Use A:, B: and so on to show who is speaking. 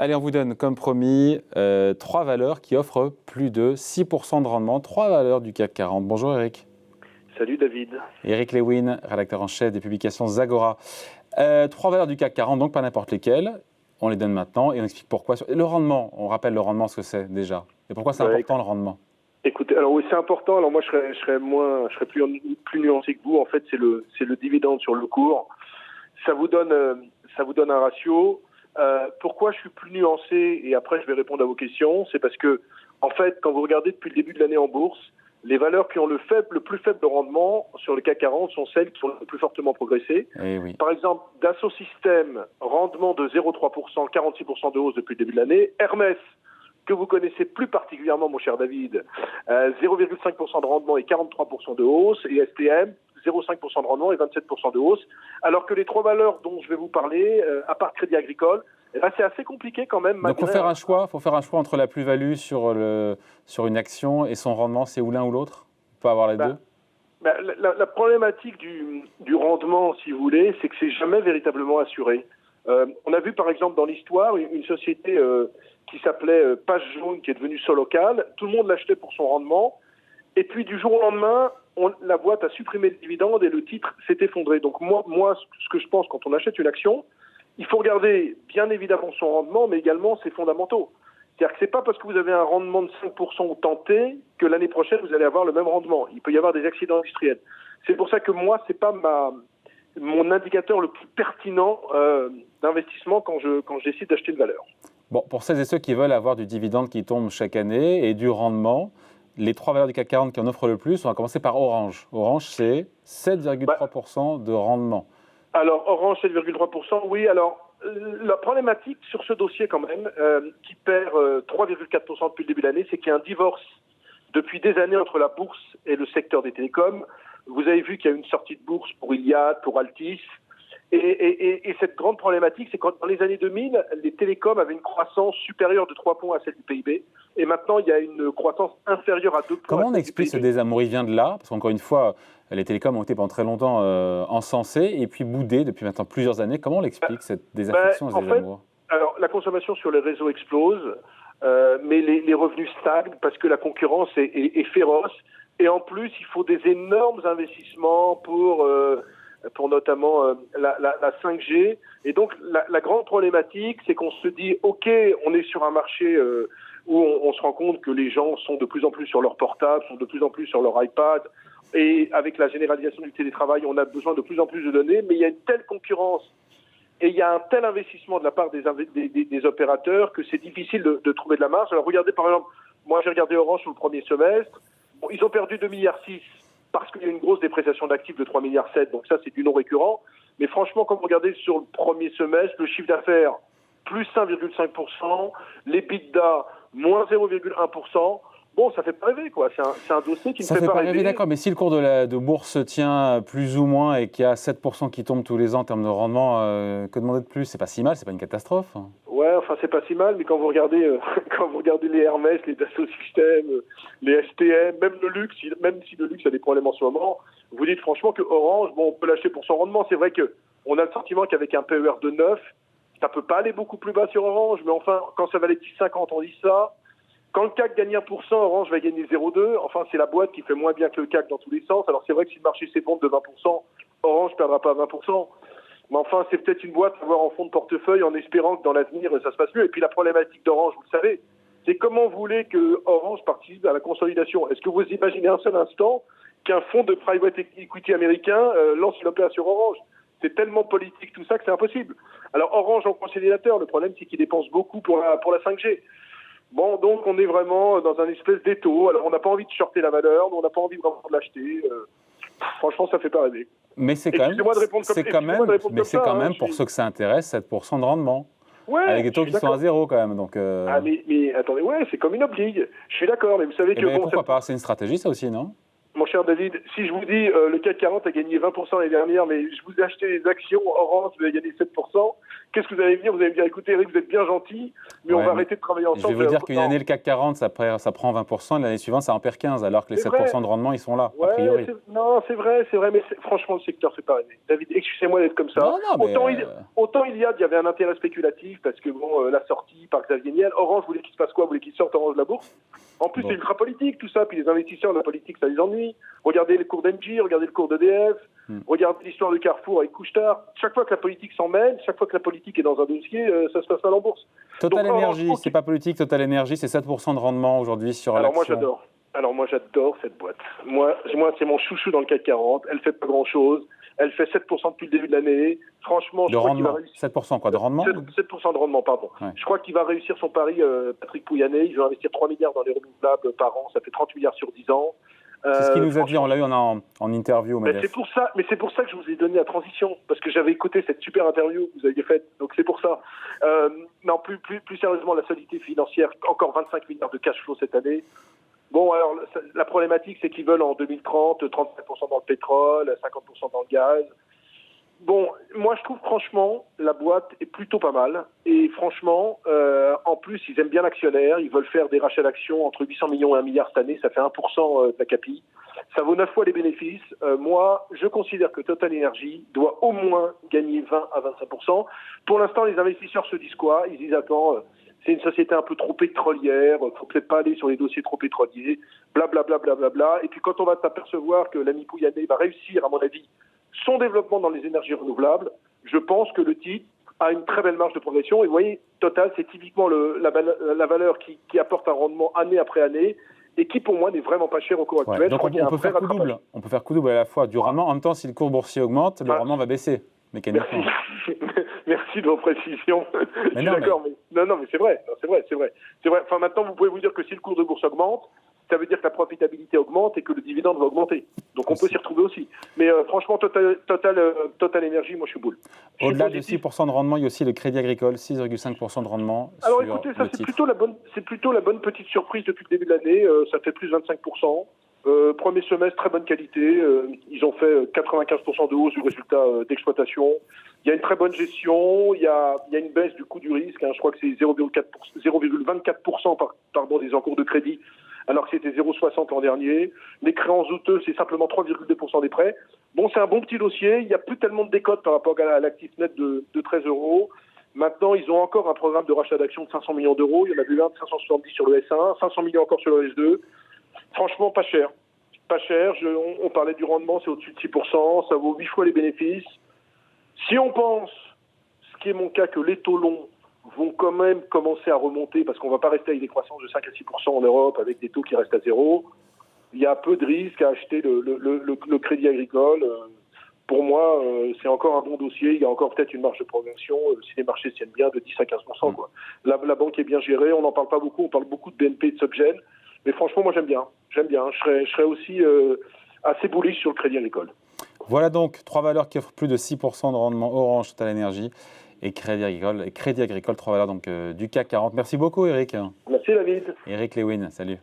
A: Allez, on vous donne, comme promis, 3 valeurs qui offrent plus de 6% de rendement. 3 valeurs du CAC 40. Bonjour Eric.
B: Salut David.
A: Eric Lewin, rédacteur en chef des publications Zagora. 3 valeurs du CAC 40, donc pas n'importe lesquelles. On les donne maintenant et on explique pourquoi. Le rendement, on rappelle le rendement, ce que c'est déjà. Et pourquoi c'est important le rendement?
B: Écoutez, alors oui, c'est important. Alors moi, je serais plus nuancé que vous. En fait, c'est le dividende sur le cours. Ça vous donne un ratio. Pourquoi je suis plus nuancé, et après je vais répondre à vos questions, c'est parce que, en fait, quand vous regardez depuis le début de l'année en bourse, les valeurs qui ont le plus faible rendement sur le CAC 40 sont celles qui ont le plus fortement progressé.
A: Oui.
B: Par exemple, Dassault Systèmes, rendement de 0,3%, 46% de hausse depuis le début de l'année. Hermès, que vous connaissez plus particulièrement, mon cher David, 0,5% de rendement et 43% de hausse. Et STM, 0,5% de rendement et 27% de hausse. Alors que les 3 valeurs dont je vais vous parler, à part Crédit Agricole, c'est assez compliqué quand même.
A: Donc il faut faire un choix entre la plus-value sur une action et son rendement, c'est ou l'un ou l'autre? On peut avoir les deux?
B: La problématique du rendement, si vous voulez, c'est que c'est jamais véritablement assuré. On a vu par exemple dans l'histoire une société qui s'appelait Page Jaune, qui est devenue Solocal. Tout le monde l'achetait pour son rendement. Et puis du jour au lendemain, la boîte a supprimé le dividende et le titre s'est effondré. Donc moi, ce que je pense quand on achète une action, il faut regarder bien évidemment son rendement, mais également ses fondamentaux. C'est-à-dire que c'est pas parce que vous avez un rendement de 5% au tenté que l'année prochaine vous allez avoir le même rendement. Il peut y avoir des accidents industriels. C'est pour ça que moi, c'est pas mon indicateur le plus pertinent d'investissement quand je décide d'acheter une valeur.
A: Bon, pour celles et ceux qui veulent avoir du dividende qui tombe chaque année et du rendement, les 3 valeurs du CAC 40 qui en offrent le plus, on va commencer par Orange. Orange, c'est 7,3% de rendement.
B: Alors, Orange, 7,3%, oui. Alors, la problématique sur ce dossier quand même, qui perd 3,4% depuis le début de l'année, c'est qu'il y a un divorce depuis des années entre la bourse et le secteur des télécoms. Vous avez vu qu'il y a une sortie de bourse pour Iliad, pour Altice. Et cette grande problématique, c'est que dans les années 2000, les télécoms avaient une croissance supérieure de 3 points à celle du PIB. Et maintenant, il y a une croissance inférieure à 2 points.
A: Comment on explique ce désamour? Il vient de là, parce qu'encore une fois, les télécoms ont été pendant très longtemps encensés et puis boudés depuis maintenant plusieurs années. Comment on l'explique, cette désaffection, ce désamour?
B: Alors, la consommation sur les réseaux explose, mais les revenus stagnent parce que la concurrence est féroce. Et en plus, il faut des énormes investissements pour notamment la 5G. Et donc, la grande problématique, c'est qu'on se dit, OK, on est sur un marché où on se rend compte que les gens sont de plus en plus sur leur portable, sont de plus en plus sur leur iPad. Et avec la généralisation du télétravail, on a besoin de plus en plus de données. Mais il y a une telle concurrence et il y a un tel investissement de la part des opérateurs que c'est difficile de trouver de la marge. Alors, regardez, par exemple, moi, j'ai regardé Orange sur le premier semestre. Bon, ils ont perdu 2,6 milliards parce qu'il y a une grosse dépréciation d'actifs de 3,7 milliards. Donc ça, c'est du non récurrent. Mais franchement, quand vous regardez sur le premier semestre, le chiffre d'affaires, plus 1,5%, l'EBITDA, moins 0,1%. Bon, ça fait pas rêver, quoi. C'est un dossier qui ne fait pas rêver.
A: D'accord, mais si le cours de bourse tient plus ou moins et qu'il y a 7% qui tombent tous les ans en termes de rendement, que demander de plus? C'est pas si mal, c'est pas une catastrophe.
B: Ouais, enfin, c'est pas si mal, mais quand vous regardez les Hermès, les Dassault Systèmes, les STM, même le luxe, même si le luxe a des problèmes en ce moment, vous dites franchement que Orange, bon, on peut l'acheter pour son rendement. C'est vrai que on a le sentiment qu'avec un PER de 9, ça peut pas aller beaucoup plus bas sur Orange, mais enfin, quand ça valait 10,50, on dit ça. Quand le CAC gagne 1%, Orange va gagner 0,2. Enfin, c'est la boîte qui fait moins bien que le CAC dans tous les sens. Alors, c'est vrai que si le marché s'effondre de 20%, Orange ne perdra pas 20%. Mais enfin, c'est peut-être une boîte à avoir en fond de portefeuille en espérant que dans l'avenir, ça se passe mieux. Et puis, la problématique d'Orange, vous le savez, c'est comment vous voulez que Orange participe à la consolidation. Est-ce que vous imaginez un seul instant qu'un fonds de private equity américain lance une opération Orange? C'est tellement politique tout ça que c'est impossible. Alors, Orange en consolidateur, le problème, c'est qu'il dépense beaucoup pour la 5G. Bon, donc on est vraiment dans un espèce d'étau. Alors on n'a pas envie de shorter la valeur, mais on n'a pas envie vraiment de l'acheter. Franchement, ça fait pas rêver.
A: Mais c'est quand même, pour ceux que ça intéresse, 7% de rendement.
B: Ouais,
A: avec des taux qui sont à zéro quand même. Donc,
B: Ah mais attendez, ouais, c'est comme une oblige. Je suis d'accord, mais vous savez que...
A: Pourquoi pas? C'est une stratégie ça aussi, non?
B: Mon cher David, si je vous dis le CAC 40 a gagné 20% l'année dernière, mais je vous ai acheté les actions Orange, vous avez gagné 7%, qu'est-ce que vous allez me dire? Vous allez me dire, écoutez Eric, vous êtes bien gentil, mais on va arrêter de travailler ensemble.
A: Je vais vous dire qu'une année, le CAC 40, ça prend 20%, et l'année suivante, ça en perd 15%, alors que les 7% de rendement, ils sont là, a priori.
B: Non, c'est vrai, mais franchement, le secteur fait pas rêver. David, excusez-moi d'être comme ça.
A: Non, mais
B: autant il y avait un intérêt spéculatif, parce que bon, la sortie par Xavier Niel, Orange voulait qu'il se passe quoi? Voulait qu'il sorte Orange de la bourse? En plus, c'est ultra politique, tout ça, puis les investisseurs, la politique, ça les ennuie. Regardez les cours d'Engie, regardez le cours d'EDF, regardez l'histoire de Carrefour avec Couche-Tard. Chaque fois que la politique s'en mêle, chaque fois que la politique est dans un dossier, ça se passe mal en bourse.
A: Total Energy, c'est pas politique, Total Energy, c'est 7% de rendement aujourd'hui sur l'action.
B: Alors moi j'adore cette boîte. Moi c'est mon chouchou dans le CAC 40, elle fait pas grand-chose. Elle fait 7% depuis le début de l'année. Franchement, je crois qu'il va réussir.
A: 7% quoi, de rendement
B: 7% de rendement, pardon. Ouais. Je crois qu'il va réussir son pari, Patrick Pouyanné. Il veut investir 3 milliards dans les renouvelables par an. Ça fait 30 milliards sur 10 ans.
A: C'est ce qu'il nous a dit, on l'a eu en interview.
B: Mais c'est pour ça que je vous ai donné la transition, parce que j'avais écouté cette super interview que vous aviez faite, donc c'est pour ça. Non, plus sérieusement, la solidité financière, encore 25 milliards de cash flow cette année. Bon, alors, la problématique, c'est qu'ils veulent en 2030 35% dans le pétrole, 50% dans le gaz. Bon, moi, je trouve franchement, la boîte est plutôt pas mal. Et franchement, en plus, ils aiment bien l'actionnaire. Ils veulent faire des rachats d'actions entre 800 millions et 1 milliard cette année. Ça fait 1% de la CAPI. Ça vaut 9 fois les bénéfices. Moi, je considère que Total Energy doit au moins gagner 20 à 25%. Pour l'instant, les investisseurs se disent quoi? Ils disent, attends... c'est une société un peu trop pétrolière, il ne faut peut-être pas aller sur les dossiers trop pétroliers, blablabla. Et puis quand on va s'apercevoir que l'ami Pouyanné va réussir, à mon avis, son développement dans les énergies renouvelables, je pense que le titre a une très belle marge de progression. Et vous voyez, Total, c'est typiquement la valeur qui apporte un rendement année après année et qui, pour moi, n'est vraiment pas cher au cours actuel.
A: Ouais, donc on peut faire coup double. On peut faire coup double à la fois du rendement. En même temps, si le cours boursier augmente, le rendement va baisser mécaniquement.
B: Merci de vos précisions. Je suis d'accord, mais non, mais c'est vrai. Enfin, maintenant, vous pouvez vous dire que si le cours de bourse augmente, ça veut dire que la profitabilité augmente et que le dividende va augmenter. Donc on peut s'y retrouver aussi. Mais franchement, Total Energy, moi je suis boule.
A: Au-delà de 6% de rendement, il y a aussi le Crédit Agricole, 6,5% de rendement.
B: Alors écoutez, ça c'est plutôt la bonne petite surprise depuis le début de l'année. Ça fait plus de 25%. Premier semestre, très bonne qualité. Ils ont fait 95% de hausse du résultat d'exploitation. Il y a une très bonne gestion. Il y a une baisse du coût du risque. Je crois que c'est 0,24% des encours de crédit, alors que c'était 0,60 l'an dernier. Les créances douteuses, c'est simplement 3,2% des prêts. Bon, c'est un bon petit dossier. Il n'y a plus tellement de décote par rapport à l'actif net de 13 €. Maintenant, ils ont encore un programme de rachat d'actions de 500 millions d'euros. Il y en a eu un de 570 sur le S1, 500 millions encore sur le S2. Franchement, pas cher. Pas cher. On parlait du rendement, c'est au-dessus de 6%. Ça vaut 8 fois les bénéfices. Si on pense, ce qui est mon cas, que les taux longs vont quand même commencer à remonter, parce qu'on ne va pas rester avec des croissances de 5 à 6% en Europe, avec des taux qui restent à zéro, il y a peu de risque à acheter le crédit agricole. Pour moi, c'est encore un bon dossier. Il y a encore peut-être une marge de progression, si les marchés tiennent bien, de 10 à 15%. Quoi. La banque est bien gérée. On n'en parle pas beaucoup. On parle beaucoup de BNP et de SocGen. Mais franchement, moi, j'aime bien. Je serais aussi assez bullish sur le crédit agricole.
A: Voilà donc 3 valeurs qui offrent plus de 6% de rendement: Orange, Total Energy et Crédit Agricole. Et Crédit Agricole, 3 valeurs donc, du CAC 40. Merci beaucoup, Eric.
B: Merci, David.
A: Eric Lewin, salut.